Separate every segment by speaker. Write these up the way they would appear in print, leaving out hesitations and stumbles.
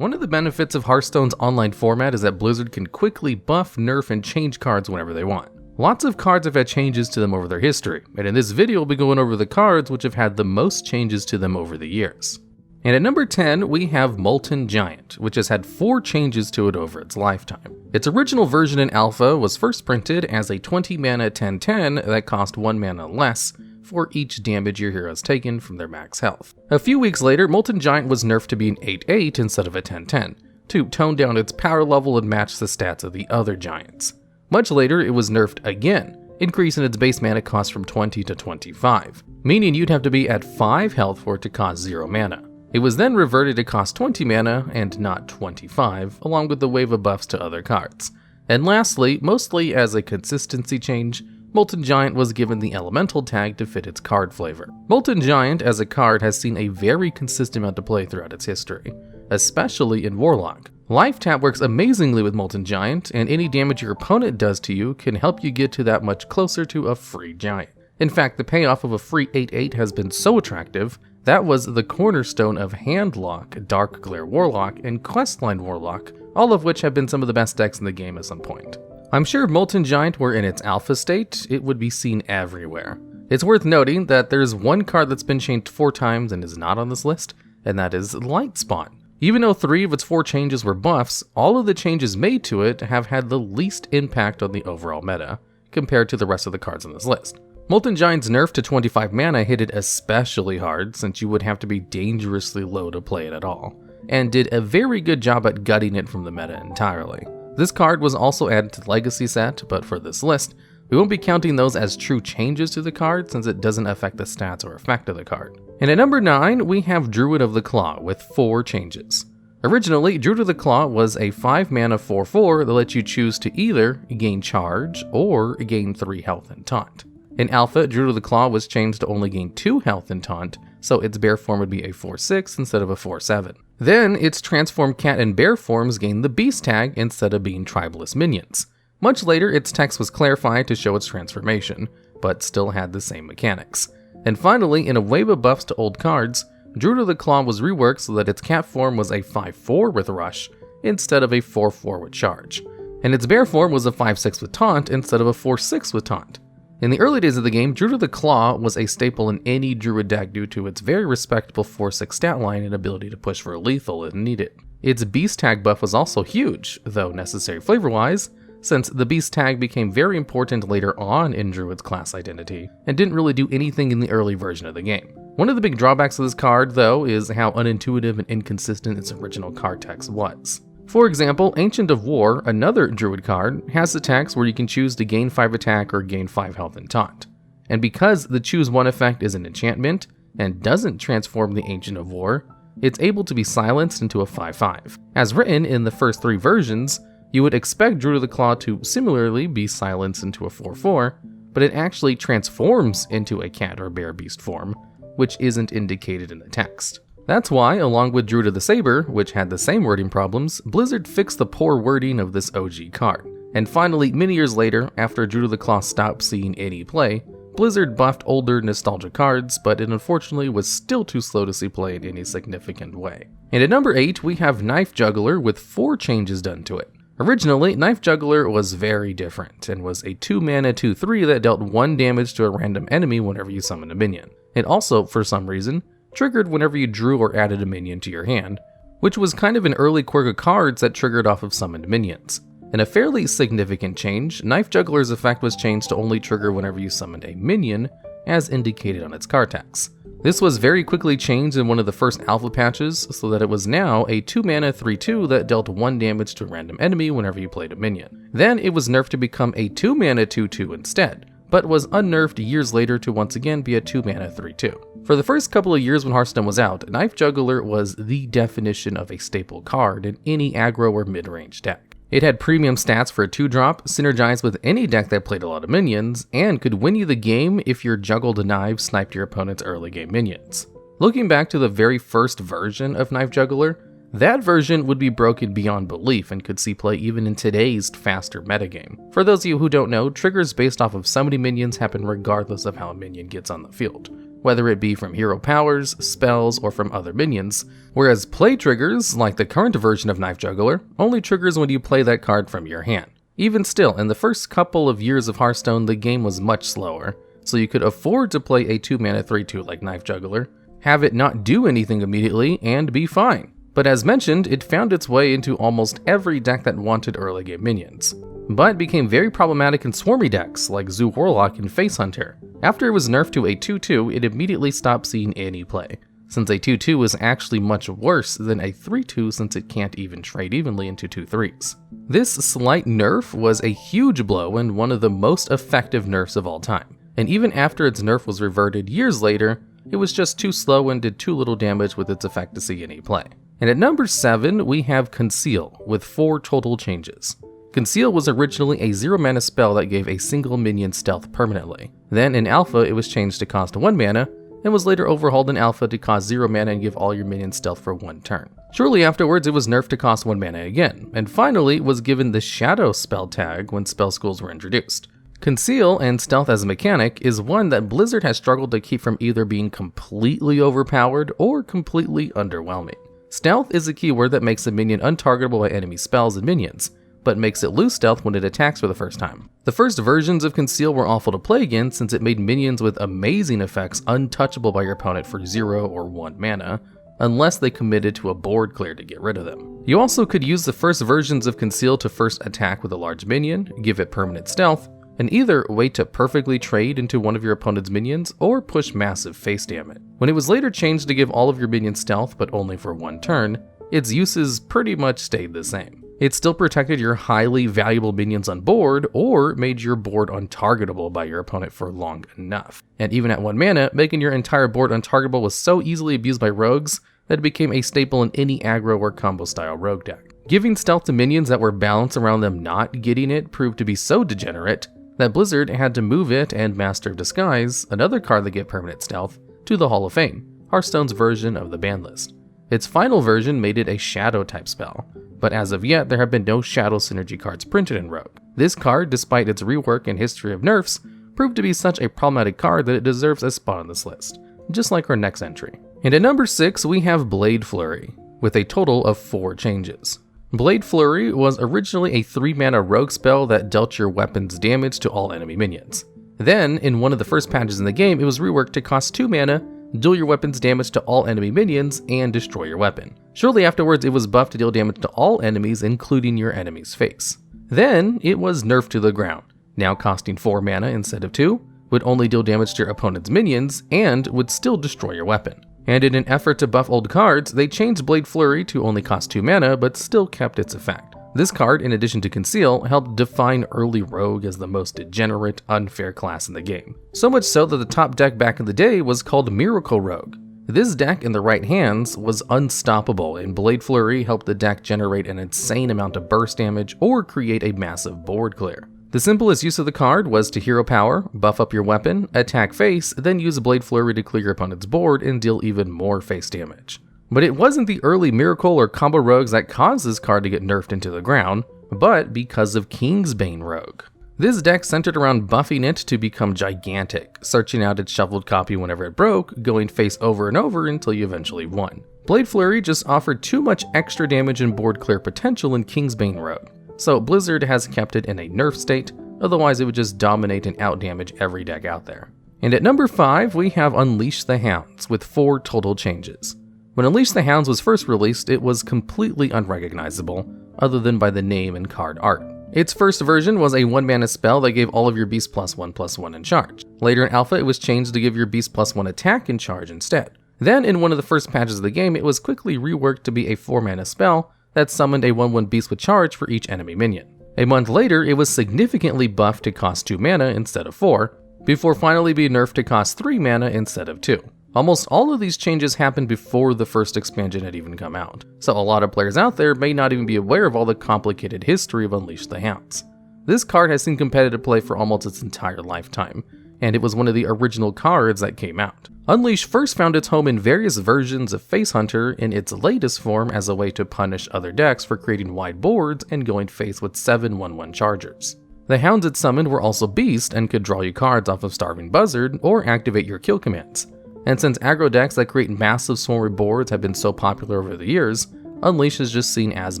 Speaker 1: One of the benefits of Hearthstone's online format is that Blizzard can quickly buff, nerf, and change cards whenever they want. Lots of cards have had changes to them over their history, and in this video we'll be going over the cards which have had the most changes to them over the years. And at number 10, we have Molten Giant, which has had 4 changes to it over its lifetime. Its original version in Alpha was first printed as a 20 mana 10/10 that cost 1 mana less for each damage your heroes taken from their max health. A few weeks later, Molten Giant was nerfed to be an 8/8 instead of a 10/10, to tone down its power level and match the stats of the other giants. Much later, it was nerfed again, increasing its base mana cost from 20 to 25, meaning you'd have to be at 5 health for it to cost 0 mana. It was then reverted to cost 20 mana and not 25, along with the wave of buffs to other cards. And lastly, mostly as a consistency change, Molten Giant was given the elemental tag to fit its card flavor. Molten Giant as a card has seen a very consistent amount of play throughout its history, especially in Warlock. Life Tap works amazingly with Molten Giant, and any damage your opponent does to you can help you get to that much closer to a free giant. In fact, the payoff of a free 8/8 has been so attractive, that was the cornerstone of Handlock, Dark Glare Warlock, and Questline Warlock, all of which have been some of the best decks in the game at some point. I'm sure if Molten Giant were in its alpha state, it would be seen everywhere. It's worth noting that there's one card that's been changed 4 times and is not on this list, and that is Light Spawn. Even though 3 of its 4 changes were buffs, all of the changes made to it have had the least impact on the overall meta, compared to the rest of the cards on this list. Molten Giant's nerf to 25 mana hit it especially hard, since you would have to be dangerously low to play it at all, and did a very good job at gutting it from the meta entirely. This card was also added to the Legacy set, but for this list, we won't be counting those as true changes to the card since it doesn't affect the stats or effect of the card. And at number 9, we have Druid of the Claw with 4 changes. Originally, Druid of the Claw was a 5 mana 4/4 that lets you choose to either gain charge or gain 3 health and taunt. In Alpha, Druid of the Claw was changed to only gain 2 health and taunt, so its bear form would be a 4/6 instead of a 4/7. Then, its transformed cat and bear forms gained the beast tag instead of being tribalist minions. Much later, its text was clarified to show its transformation, but still had the same mechanics. And finally, in a wave of buffs to old cards, Druid of the Claw was reworked so that its cat form was a 5/4 with rush instead of a 4/4 with charge. And its bear form was a 5/6 with taunt instead of a 4/6 with taunt. In the early days of the game, Druid of the Claw was a staple in any Druid deck due to its very respectable 4/6 stat line and ability to push for a lethal if needed. Its Beast Tag buff was also huge, though necessary flavor-wise, since the Beast Tag became very important later on in Druid's class identity, and didn't really do anything in the early version of the game. One of the big drawbacks of this card, though, is how unintuitive and inconsistent its original card text was. For example, Ancient of War, another Druid card, has attacks where you can choose to gain 5 attack or gain 5 health and taunt. And because the choose one effect is an enchantment, and doesn't transform the Ancient of War, it's able to be silenced into a 5/5. As written in the first 3 versions, you would expect Druid of the Claw to similarly be silenced into a 4/4, but it actually transforms into a cat or bear beast form, which isn't indicated in the text. That's why, along with Druid of the Saber, which had the same wording problems, Blizzard fixed the poor wording of this OG card. And finally, many years later, after Druid of the Claw stopped seeing any play, Blizzard buffed older nostalgia cards, but it unfortunately was still too slow to see play in any significant way. And at number 8, we have Knife Juggler with 4 changes done to it. Originally, Knife Juggler was very different, and was a 2 mana 2/3 that dealt 1 damage to a random enemy whenever you summoned a minion. It also, for some reason, triggered whenever you drew or added a minion to your hand, which was kind of an early quirk of cards that triggered off of summoned minions. In a fairly significant change, Knife Juggler's effect was changed to only trigger whenever you summoned a minion, as indicated on its card text. This was very quickly changed in one of the first alpha patches, so that it was now a 2 mana 3/2 that dealt 1 damage to a random enemy whenever you played a minion. Then it was nerfed to become a 2 mana 2/2 instead, but was unnerfed years later to once again be a 2 mana 3/2. For the first couple of years when Hearthstone was out, Knife Juggler was the definition of a staple card in any aggro or mid-range deck. It had premium stats for a 2-drop, synergized with any deck that played a lot of minions, and could win you the game if your juggled knives sniped your opponent's early game minions. Looking back to the very first version of Knife Juggler, that version would be broken beyond belief and could see play even in today's faster metagame. For those of you who don't know, triggers based off of summoning minions happen regardless of how a minion gets on the field. whether it be from hero powers, spells, or from other minions, whereas play triggers, like the current version of Knife Juggler, only triggers when you play that card from your hand. Even still, in the first couple of years of Hearthstone, the game was much slower, so you could afford to play a 2-mana 3/2 like Knife Juggler, have it not do anything immediately, and be fine. But as mentioned, it found its way into almost every deck that wanted early game minions, but became very problematic in swarmy decks like Zoo Warlock and Face Hunter. After it was nerfed to a 2/2, it immediately stopped seeing any play, since a 2/2 is actually much worse than a 3/2 since it can't even trade evenly into 2/3s. This slight nerf was a huge blow and one of the most effective nerfs of all time, and even after its nerf was reverted years later, it was just too slow and did too little damage with its effect to see any play. And at number 7, we have Conceal, with 4 total changes. Conceal was originally a 0-mana spell that gave a single minion stealth permanently. Then in Alpha, it was changed to cost 1 mana, and was later overhauled in Alpha to cost 0 mana and give all your minions stealth for 1 turn. Shortly afterwards, it was nerfed to cost 1 mana again, and finally was given the Shadow spell tag when spell schools were introduced. Conceal and Stealth as a mechanic is one that Blizzard has struggled to keep from either being completely overpowered or completely underwhelming. Stealth is a keyword that makes a minion untargetable by enemy spells and minions, but makes it lose stealth when it attacks for the first time. The first versions of Conceal were awful to play against since it made minions with amazing effects untouchable by your opponent for 0 or 1 mana, unless they committed to a board clear to get rid of them. You also could use the first versions of Conceal to first attack with a large minion, give it permanent stealth, and either wait to perfectly trade into one of your opponent's minions or push massive face damage. When it was later changed to give all of your minions stealth but only for 1 turn, its uses pretty much stayed the same. It still protected your highly valuable minions on board or made your board untargetable by your opponent for long enough. And even at 1 mana, making your entire board untargetable was so easily abused by rogues that it became a staple in any aggro or combo style rogue deck. Giving stealth to minions that were balanced around them not getting it proved to be so degenerate that Blizzard had to move it and Master of Disguise, another card that gave permanent stealth, to the Hall of Fame, Hearthstone's version of the ban list. Its final version made it a Shadow type spell, but as of yet there have been no Shadow synergy cards printed in Rogue. This card, despite its rework and history of nerfs, proved to be such a problematic card that it deserves a spot on this list, just like our next entry. And at number 6 we have Blade Flurry, with a total of 4 changes. Blade Flurry was originally a 3-mana rogue spell that dealt your weapons damage to all enemy minions. Then, in one of the first patches in the game, it was reworked to cost 2 mana, deal your weapons damage to all enemy minions, and destroy your weapon. Shortly afterwards, it was buffed to deal damage to all enemies, including your enemy's face. Then, it was nerfed to the ground, now costing 4 mana instead of 2, would only deal damage to your opponent's minions, and would still destroy your weapon. And in an effort to buff old cards, they changed Blade Flurry to only cost 2 mana, but still kept its effect. This card, in addition to Conceal, helped define early Rogue as the most degenerate, unfair class in the game. So much so that the top deck back in the day was called Miracle Rogue. This deck in the right hands was unstoppable, and Blade Flurry helped the deck generate an insane amount of burst damage or create a massive board clear. The simplest use of the card was to hero power, buff up your weapon, attack face, then use Blade Flurry to clear your opponent's board and deal even more face damage. But it wasn't the early Miracle or combo rogues that caused this card to get nerfed into the ground, but because of Kingsbane Rogue. This deck centered around buffing it to become gigantic, searching out its shuffled copy whenever it broke, going face over and over until you eventually won. Blade Flurry just offered too much extra damage and board clear potential in Kingsbane Rogue, so Blizzard has kept it in a nerf state, otherwise it would just dominate and outdamage every deck out there. And at number 5 we have Unleash the Hounds, with 4 total changes. When Unleash the Hounds was first released, it was completely unrecognizable, other than by the name and card art. Its first version was a 1-mana spell that gave all of your beasts +1/+1 in charge. Later in Alpha, it was changed to give your beasts +1 attack in charge instead. Then, in one of the first patches of the game, it was quickly reworked to be a 4-mana spell that summoned a 1/1 beast with charge for each enemy minion. A month later, it was significantly buffed to cost 2 mana instead of 4, before finally being nerfed to cost 3 mana instead of 2. Almost all of these changes happened before the first expansion had even come out, so a lot of players out there may not even be aware of all the complicated history of Unleash the Hounds. This card has seen competitive play for almost its entire lifetime, and it was one of the original cards that came out. Unleash first found its home in various versions of Face Hunter in its latest form as a way to punish other decks for creating wide boards and going face with 7 1/1 chargers. The hounds it summoned were also beasts and could draw you cards off of Starving Buzzard or activate your kill commands. And since aggro decks that create massive swarm boards have been so popular over the years, Unleash has just seen as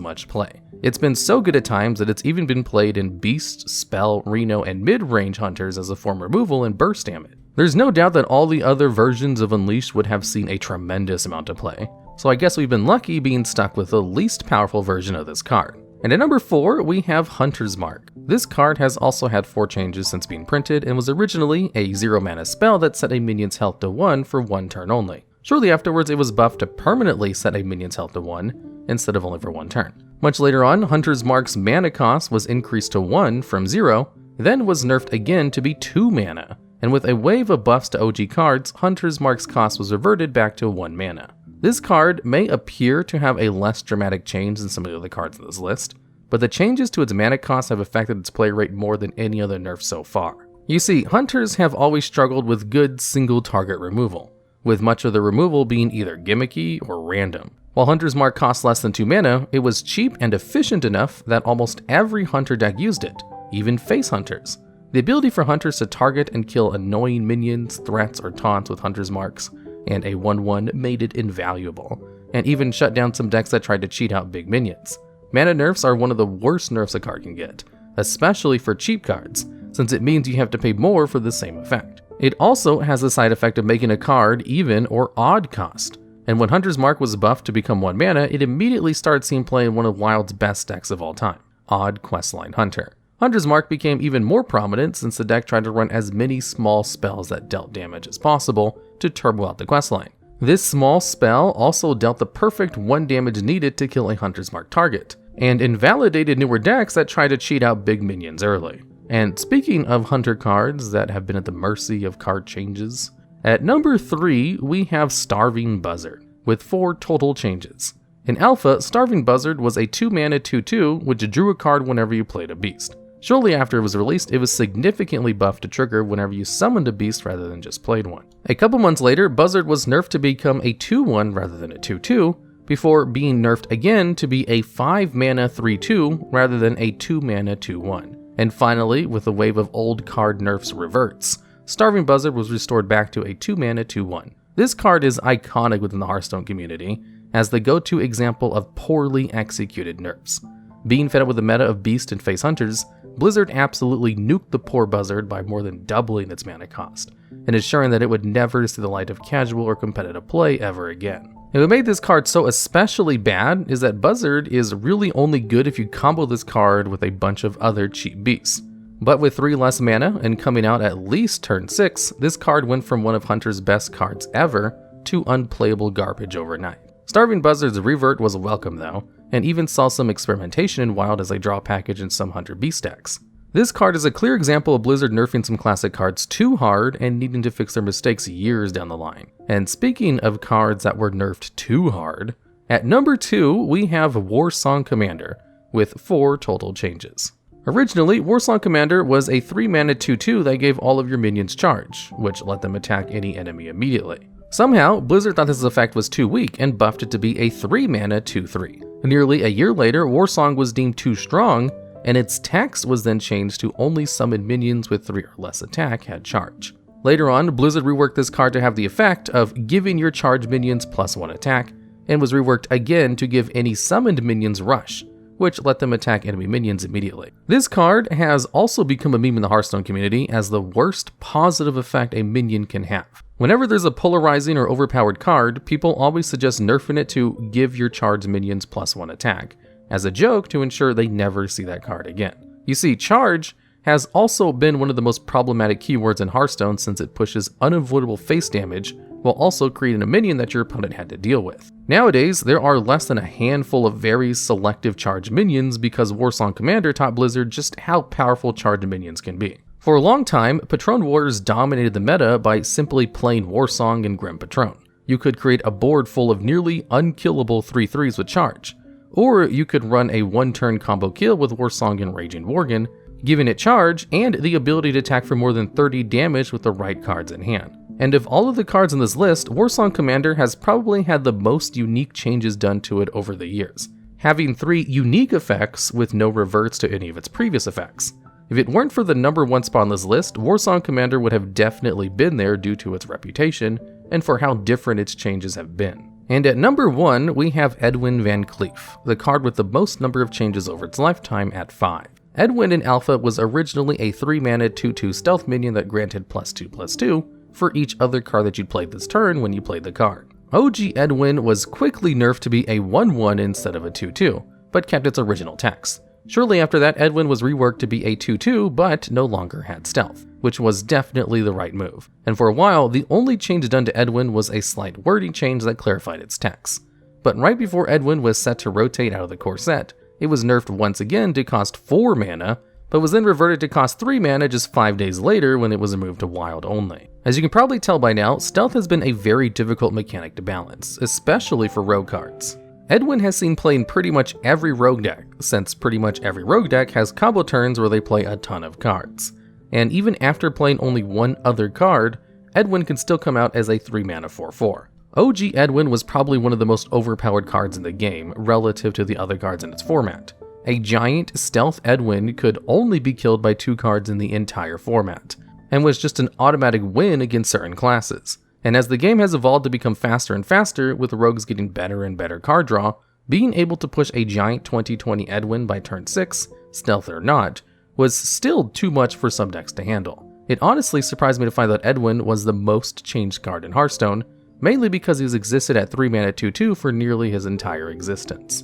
Speaker 1: much play. It's been so good at times that it's even been played in Beast, Spell, Reno, and mid-range hunters as a form removal and burst damage. There's no doubt that all the other versions of Unleashed would have seen a tremendous amount of play, so I guess we've been lucky being stuck with the least powerful version of this card. And at number 4, we have Hunter's Mark. This card has also had 4 changes since being printed and was originally a 0 mana spell that set a minion's health to 1 for 1 turn only. Shortly afterwards, it was buffed to permanently set a minion's health to 1 instead of only for 1 turn. Much later on, Hunter's Mark's mana cost was increased to 1 from 0, then was nerfed again to be 2 mana. And with a wave of buffs to OG cards, Hunter's Mark's cost was reverted back to 1 mana. This card may appear to have a less dramatic change than some of the other cards in this list, but the changes to its mana cost have affected its play rate more than any other nerf so far. You see, Hunters have always struggled with good single target removal, with much of the removal being either gimmicky or random. While Hunter's Mark cost less than 2 mana, it was cheap and efficient enough that almost every Hunter deck used it, even face Hunters. The ability for Hunters to target and kill annoying minions, threats, or taunts with Hunter's Marks and a 1/1 made it invaluable, and even shut down some decks that tried to cheat out big minions. Mana nerfs are one of the worst nerfs a card can get, especially for cheap cards, since it means you have to pay more for the same effect. It also has the side effect of making a card even or odd cost, and when Hunter's Mark was buffed to become 1 mana, it immediately started seeing play in one of Wild's best decks of all time, Odd Questline Hunter. Hunter's Mark became even more prominent since the deck tried to run as many small spells that dealt damage as possible to turbo out the questline. This small spell also dealt the perfect 1 damage needed to kill a Hunter's Mark target, and invalidated newer decks that tried to cheat out big minions early. And speaking of Hunter cards that have been at the mercy of card changes, at number 3 we have Starving Buzzard, with 4 total changes. In Alpha, Starving Buzzard was a 2 mana 2/2 which drew a card whenever you played a beast. Shortly after it was released, it was significantly buffed to trigger whenever you summoned a beast rather than just played one. A couple months later, Buzzard was nerfed to become a 2/1 rather than a 2/2, before being nerfed again to be a 5 mana 3/2 rather than a 2 mana 2/1. And finally, with a wave of old card nerfs reverts, Starving Buzzard was restored back to a 2 mana 2/1. This card is iconic within the Hearthstone community as the go-to example of poorly executed nerfs. Being fed up with the meta of beast and face hunters, Blizzard absolutely nuked the poor Buzzard by more than doubling its mana cost, and ensuring that it would never see the light of casual or competitive play ever again. And what made this card so especially bad is that Buzzard is really only good if you combo this card with a bunch of other cheap beasts. But with 3 less mana and coming out at least turn 6, this card went from one of Hunter's best cards ever to unplayable garbage overnight. Starving Buzzard's revert was welcome though, and even saw some experimentation in Wild as a draw package in some Hunter beast decks. This card is a clear example of Blizzard nerfing some classic cards too hard and needing to fix their mistakes years down the line. And speaking of cards that were nerfed too hard, at number 2 we have Warsong Commander, with 4 total changes. Originally, Warsong Commander was a 3 mana 2/2 that gave all of your minions charge, which let them attack any enemy immediately. Somehow, Blizzard thought this effect was too weak and buffed it to be a 3 mana 2/3. Nearly a year later, Warsong was deemed too strong, and its text was then changed to only summon minions with 3 or less attack had charge. Later on, Blizzard reworked this card to have the effect of giving your charge minions +1 attack, and was reworked again to give any summoned minions rush, which let them attack enemy minions immediately. This card has also become a meme in the Hearthstone community as the worst positive effect a minion can have. Whenever there's a polarizing or overpowered card, people always suggest nerfing it to give your charged minions +1 attack, as a joke to ensure they never see that card again. You see, charge has also been one of the most problematic keywords in Hearthstone since it pushes unavoidable face damage while also creating a minion that your opponent had to deal with. Nowadays, there are less than a handful of very selective charged minions because Warsong Commander taught Blizzard just how powerful charged minions can be. For a long time, Patron Warriors dominated the meta by simply playing Warsong and Grim Patron. You could create a board full of nearly unkillable 3/3s with charge, or you could run a 1-turn combo kill with Warsong and Raging Worgen, giving it charge and the ability to attack for more than 30 damage with the right cards in hand. And of all of the cards in this list, Warsong Commander has probably had the most unique changes done to it over the years, having 3 unique effects with no reverts to any of its previous effects. If it weren't for the number 1 spot on this list, Warsong Commander would have definitely been there due to its reputation and for how different its changes have been. And at number 1, we have Edwin VanCleef, the card with the most number of changes over its lifetime at 5. Edwin in Alpha was originally a 3-mana 2/2 stealth minion that granted +2/+2 for each other card that you played this turn when you played the card. OG Edwin was quickly nerfed to be a 1/1 instead of a 2/2, but kept its original text. Shortly after that, Edwin was reworked to be a 2/2, but no longer had stealth, which was definitely the right move. And for a while, the only change done to Edwin was a slight wording change that clarified its text. But right before Edwin was set to rotate out of the core set, it was nerfed once again to cost 4 mana, but was then reverted to cost 3 mana just 5 days later when it was removed to wild only. As you can probably tell by now, stealth has been a very difficult mechanic to balance, especially for rogue cards. Edwin has seen play in pretty much every rogue deck, since pretty much every rogue deck has combo turns where they play a ton of cards. And even after playing only one other card, Edwin can still come out as a 3-mana 4/4. OG Edwin was probably one of the most overpowered cards in the game relative to the other cards in its format. A giant stealth Edwin could only be killed by 2 cards in the entire format, and was just an automatic win against certain classes. And as the game has evolved to become faster and faster, with rogues getting better and better card draw, being able to push a giant 20/20 Edwin by turn 6, stealth or not, was still too much for some decks to handle. It honestly surprised me to find that Edwin was the most changed card in Hearthstone, mainly because he's existed at 3-mana 2/2 for nearly his entire existence.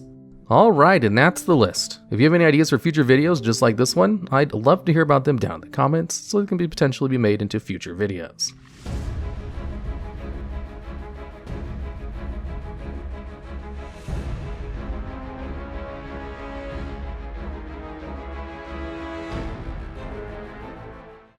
Speaker 1: Alright, and that's the list. If you have any ideas for future videos just like this one, I'd love to hear about them down in the comments so they can potentially be made into future videos.